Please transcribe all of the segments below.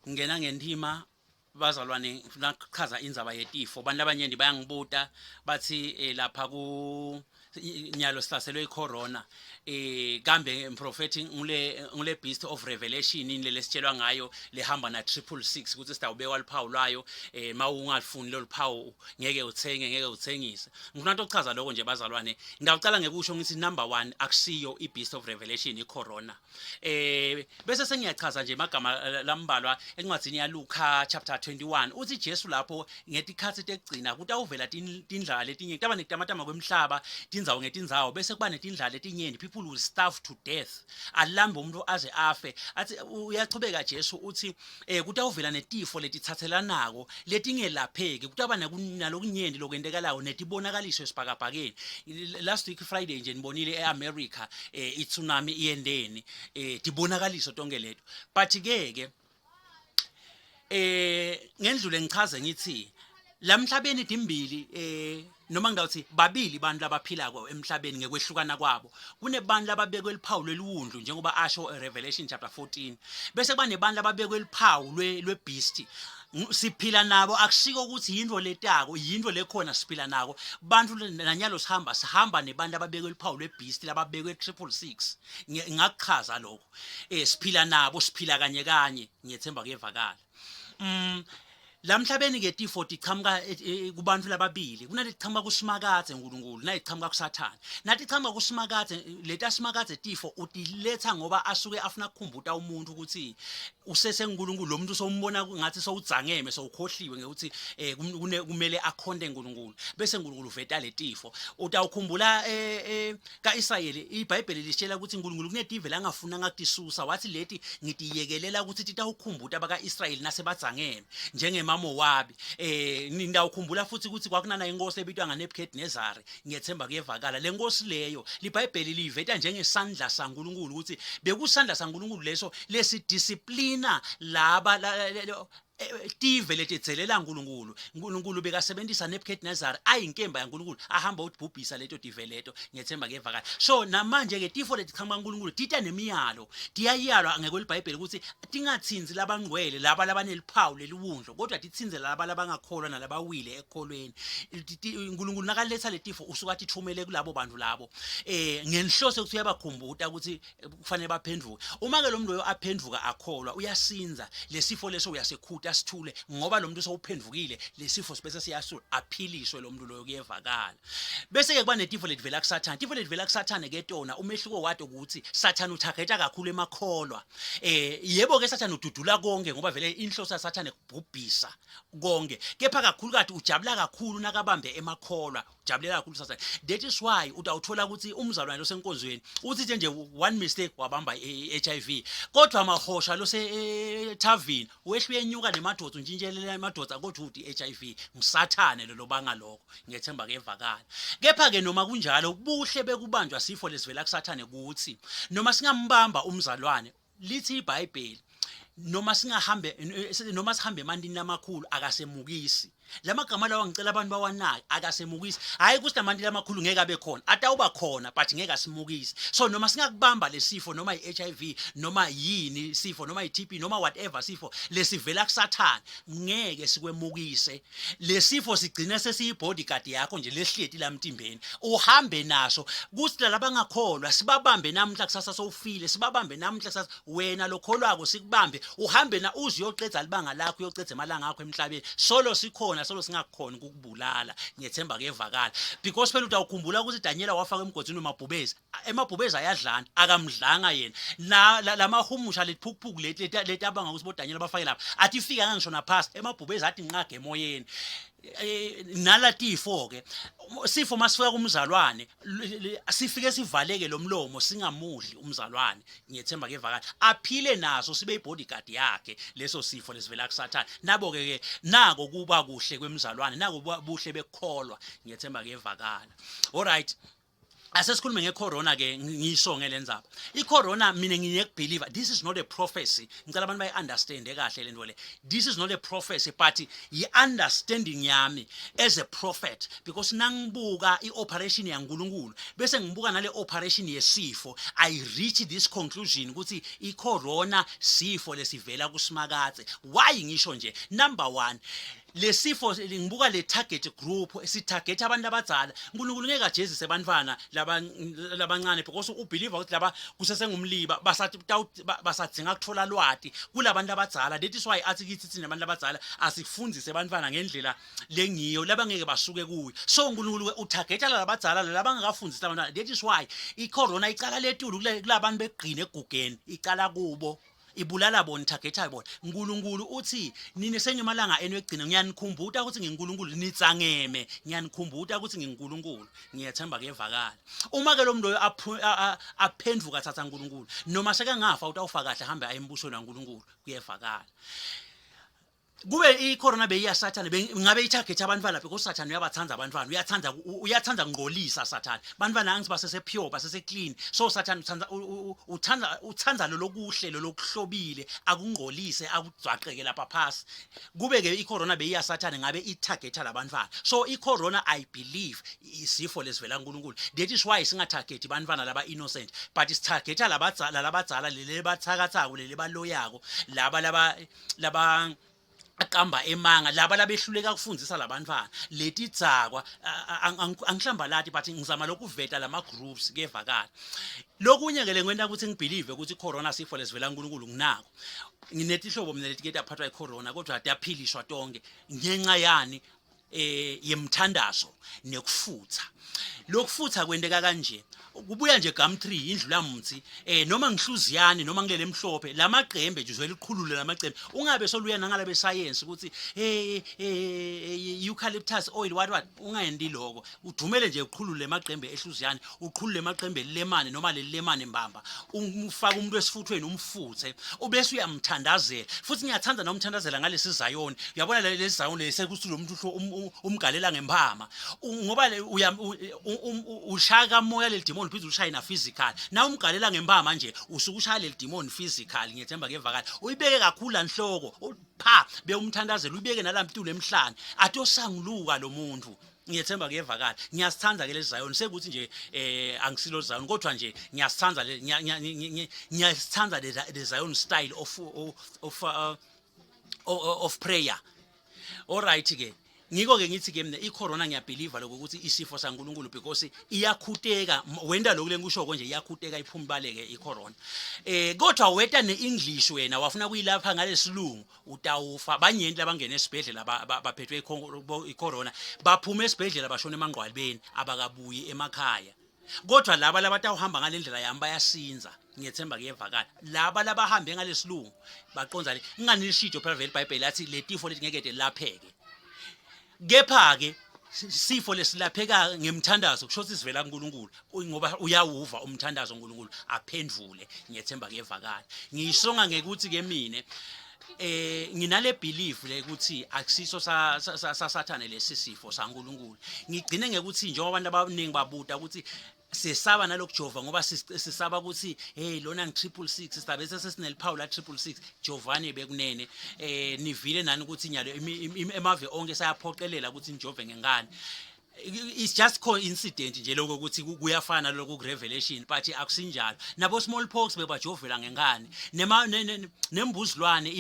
ngena ngendima bazalwane ngifuna ukuchaza indzaba yetifo abantu abaningi bayangibuta bathi lapha ku nyalo sihlaselwe icorona kambe prophetic ngule beast of revelation inile lesitshelwa ngayo lehamba na 666 ukuthi sitawubekwa liphawu lwayo mawungalifuni lo liphawu ngeke uthenge ngeke uthengise ngifuna ukuchaza lokho nje bazalwane ngiyacala ngekusho ngithi number 1 akusiyo ibeast of revelation icorona bese sengiyachaza nje magama lambalwa encwadzini ya Luka chapter 21 uthi Jesu lapho ngetikhathi tekugcina kutawuvela tindlala letinye kutaba nekutamatama kwemhlaba tindzawo ngetindzawo bese kuba netindlala letinyeni people will starve to death alambe umuntu aze afe athi uyachubeka Jesu uthi kutawuvela netifo letitsathelanako letingelapheki kutaba nalokunyeni lokwendekalayo netibonakaliso esibhakabhakeni last week Friday nje nibonile eAmerica itsunami iyendeni tibonakaliso tonke leto but ke ngendlule ngichaze ngithi lamhlabeni dimbili noma ngawuthi babili abantu labaphila emhlabeni ngekwehlukana kwabo kunebantu lababekwe liphawu lweliwundlu njengoba asho Revelation chapter 14 bese kuba nebantu lababekwe liphawu lwebeast siphila nabo akusiko ukuthi yinto letako yinto lekhona siphila nako bantu nanyalo sihamba nebantu ababekwe liphawu lwebeast lababekwe 666 ngakuchaza lokho siphila nabo siphila kanye kanye ngiyethemba kuyevakala lamhlabeni ke tifo tichamuka kubantu lababili kunalichamuka kusimakadze uNkulunkulu nayichamuka kuSathane nathi chamuka kusimakadze leta simakadze tifo utiletha ngoba asuke afuna ukukhumbuta umuntu ukuthi usese uNkulunkulu lo muntu sombona ngathi sowudzangeme sowukhohliwe ngekuthi kumele akhonde uNkulunkulu bese uNkulunkulu uveta letifo utawukhumbula kaIsrayeli iBhayibheli lisitshela ukuthi uNkulunkulu kunetive la angafuna ngakutisusa wathi leti ngitiyekelela ukuthi titawukhumbuta bakaIsrayeli nasebadzangeme Mowabi ngindawukhumbula futhi ukuthi kwakunana inkosi ebitwa ngaNebukadnezar ngiyethemba kuyevakala lenkosi leyo liBhayibheli liveta njengesandla saNkulunkulu ukuthi bekusandla saNkulunkulu leso lesidisciplina laba tive letedzelela uNkulunkulu bekasebenzisa Nebukadnezar ayinkemba yaNkulunkulu ahamba ukubhubhisa leto tive leto ngiyethemba kuyevakala so namanje ke tifo letichama uNkulunkulu tita nemiyalo tiyayalwa ngekweLibhayibheli ukuthi tingatsinzi labangcwele laba labaneliphawu leliwundlo kodwa titsinze laba labangakholwa nalabawile ekholweni uNkulunkulu nakaletha letifo usuka tithumele kulabo bantu labo ngenhloso ukuthi uyabakhumbuta ukuthi kufanele baphendvuke uma ke lo muntu loyo aphendvuka akholwa uyasinza lesifo leso uyasekhuta asithule ngoba lo muntu sowuphendvukile lesifo sibese siyasula aphiliswe lo muntu loyo kuyevakala bese ke kuba netifo letivela kuSathane tifo letivela kuSathane ke tona umehluko wato ukuthi Sathane uthageta kakhulu emakholwa yebo ke Sathane ududula konke ngoba vele inhloso yaSathane kubhubhisa konke kepha kakhulu kade ujabula kakhulu nakabambe emakholwa ujabulela kakhulu Sathane that is why utawuthola ukuthi umzalwane lo senkonzweni uthi nje one mistake wabamba HIV kodwa amahosha lo se tavini wehluye enyuka nemadoda unjinjelela emadoda kodwa uthi HIV nguSathane lo banga lokho ngiyethemba kuyevakala kepha ke noma kunjalo buhle bekubanjwa sifo lesivela kuSathane kuthi noma singambamba umzalwane lithi iBhayibheli noma sihambe emandini amakhulu akasemukisi lamagama lawa ngicela abantu bawanake akasemukisi hayi ukuthi amandini amakhulu ngeke abe khona atawuba khona but ngeke asimukisi so noma singakubamba lesifo noma iHIV noma yini sifo noma iTB noma whatever sifo lesivela kuSathane ngeke sikwemukise lesifo sigcina sesiyibodyguard yakho nje lehleti lamtimbeni uhambe naso kuthi labangakholwa sibabambe namhla kusasa sowufile sibabambe namhla kusasa wena lokholwako sikubambe uhambe na uziyoqedza libanga lakho uyoqedza emalanga akho emhlabeni solo sikhona solo singakhona ukukubulala ngiyethemba kuyevakala because phela utawukhumbula ukuthi Daniela wafaka emgodini emabhubezi ayadlana akamdlanga yena lamahumusha letphukuphuku leti abanga ukuthi boDaniela bafake lapha atifika ngisho naphasi emabhubezi athi nqage emoyeni nalatifo ke sifo masifika kumzalwane sifike sivaleke lomlomo singamudli umzalwane ngiyethemba kuyevakala aphile naso sibe ibodyguard yakhe leso sifo lesivela kuSathane nabo ke nako kuba kuhle kwemzalwane nako buhle bekholwa ngiyethemba kuyevakala all right asesikhulume ngecorona ke ngisho ngelendzaba icorona mina ngiyekubelieve this is not a prophecy ngicela abantu bayiunderstand kahle lento le this is not a prophecy but i-understanding yami as a prophet because nangibuka i-operation yaNkulunkulu bese ngibuka nale operation yesifo I reach this conclusion ukuthi icorona sifo lesivela kuSimakathe why ngisho nje number 1 lesifo ngibuka le target group esitarget abantu abadzala uNkulunkulu ngeke ajezise abantwana labancane because ubelieve ukuthi laba kusesengumliba basadinga ukuthola lwati kulabantu abadzala that is why athi kithi thina abantu abadzala asifundise abantwana ngendlela lengiyo labangeke basuke kuyo so uNkulunkulu utargeta labadzala labangakafundisa abantwana that is why icorona icala letulu kulabantu beqine egugeni icala kubo ibulala bona targeta bona uNkulunkulu uthi nini senyemalanga enu egcina ngiyanikhumbuta ukuthi ngiNkulunkulu nitsangeme ngiyanikhumbuta ukuthi ngiNkulunkulu ngiyathemba kevakala uma ke lo muntu aphendvuka thatha uNkulunkulu noma seke ngafa utawufa kahle hambe ayembusweni kaNkulunkulu kuyevakala kube icorona beyiyasathana ngabe itarget abantwana because sathana uyabathanza abantwana uyathanda ngqolisa sathana abantwana angithi basese pure basese clean so sathana uthanda lo lokuhle lo lokuhlobile akungqolise akudzwaqeke lapha phasi kube ke icorona beyiyasathana ngabe itarget labantwana so icorona I believe isifo lesivela uNkulunkulu that is why singatarget abantwana laba innocent but isitargeta labadzala lele bathakathako lele baloyako laba akamba emanga laba labehluleka ukufundisa labantwana leti dzakwa angihlamba lati but ngizama lokuveta lama groups kevakala lokunye ke lengwenta ukuthi ngibelieve ukuthi corona sifo lesivela uNkulunkulu nginako nginetihlobo mina letiketa aphathwa icorona kodwa ayaphilishwa tonke ngenxa yani yemthandazo nekufutha lokufutha kwendeka kanje kubuya nje Gumtree indlula mthi noma ngihluziyane noma ngilele emhlophe lamaqembe nje uzwela iqhulule lamaqembe ungabe soluya nangala be science ukuthi eucalyptus oil what ungayendi lokho udumele nje uqhulule emaqembe ehluziyane uqhulule emaqembe lemane noma le lemane mbamba umfaka umuntu esifuthweni umfuthe ubese uyamthandazela futhi ngiyathanda nomthandazela ngalesi Zion uyabona lesi Zion lesekuthi lo muntu umgalela ngempama ngoba ushaka moya le demon phezulu ushayina physical na umgalela ngempama manje usukushaya le demon physical ngiyethemba kevakala uyibeke kakhulu anhloko pha be umthandazela uyibeke nalamtulo emhlanje atosanguluka lo muntu ngiyethemba kevakala ngiyasithanda ke lezi Zion sekuthi nje angisilo Zion kodwa nje ngiyasithanda ngiyasithanda the Zion style of prayer all right ke ngiko ke ngithi ke mina icorona ngiyabelieve lokho ukuthi isifo saNkulunkulu because iyakhuteka wenda lokule ngisho konje iyakhuteka iphumbaleke icorona kodwa weta neEnglish wena wafuna kuyilapha ngalesilungu utawufa banyenti labangena esibhedlela baphethwe icorona baphuma esibhedlela bashona emangqwalibeni abakabuyi emakhaya kodwa laba labatawuhamba ngalendlela yami bayasinza ngiyethemba kuyevakala laba labahambe ngalesilungu baqonza le inganishijo phela vele iBhayibheli athi letifo lethi ngeke lapheke kepha ke sifo lesilapheka ngemthandazo kusho ukuthi sivela kuNkulunkulu ngoba uyawuva umthandazo uNkulunkulu aphendvule ngiyethemba kuyevakala ngiyisonga ngekuthi ke mina nginale belief le ukuthi akusiso sasathane lesisifo saNkulunkulu ngigcine ngekuthi njengoba abantu abaningi babuta ukuthi sesaba nalokujova ngoba sisaba ukuthi hey lona ngi666 sisabe sesineliphawu la 666 Jovani bekunene nivile nani ukuthi nyalo emave onke sayaphoqelela ukuthi njove ngengane it's just coincident nje lokho ukuthi kuyafana lokho ku Revelation but akusinjalo nabo smallpox bebajovela ngengane nembuzlwane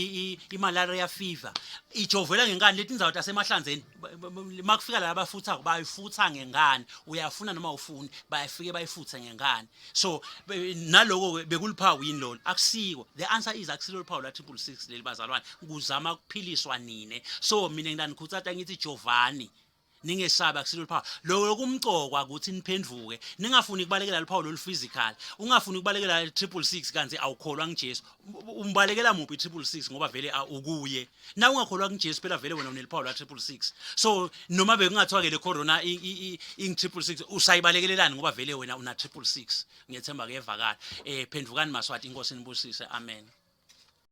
imalaria fever ijovela ngengane leti indzawo tasemahlanzeni makufika la abafutha bayifutha ngengane uyafuna noma ufuni bayafike bayifutha ngengane so naloko bekuliphawu yini lolo akusiko the answer is akusilo liphawu la 666 leli bazalwane kuzama ukuphiliswa nine so mina ngidanikhuthatha ngithi Jovani ningesaba akusilo liphawu lo kumcokwa ukuthi niphendvuke ningafuni kubalekela liphawu lo physical ungafuni kubalekela 666 kanti awukholwa ngiJesu umbalekela muphi 666 ngoba vele ukuye na ungakholwa ngiJesu phela vele wena uneliphawu la 666 so noma bekungathiwa ke le corona ing666 usayibalekelelani ngoba vele wena una 666 ngiyethemba kuyevakala phendvukani maswati inkosi nibusise amen.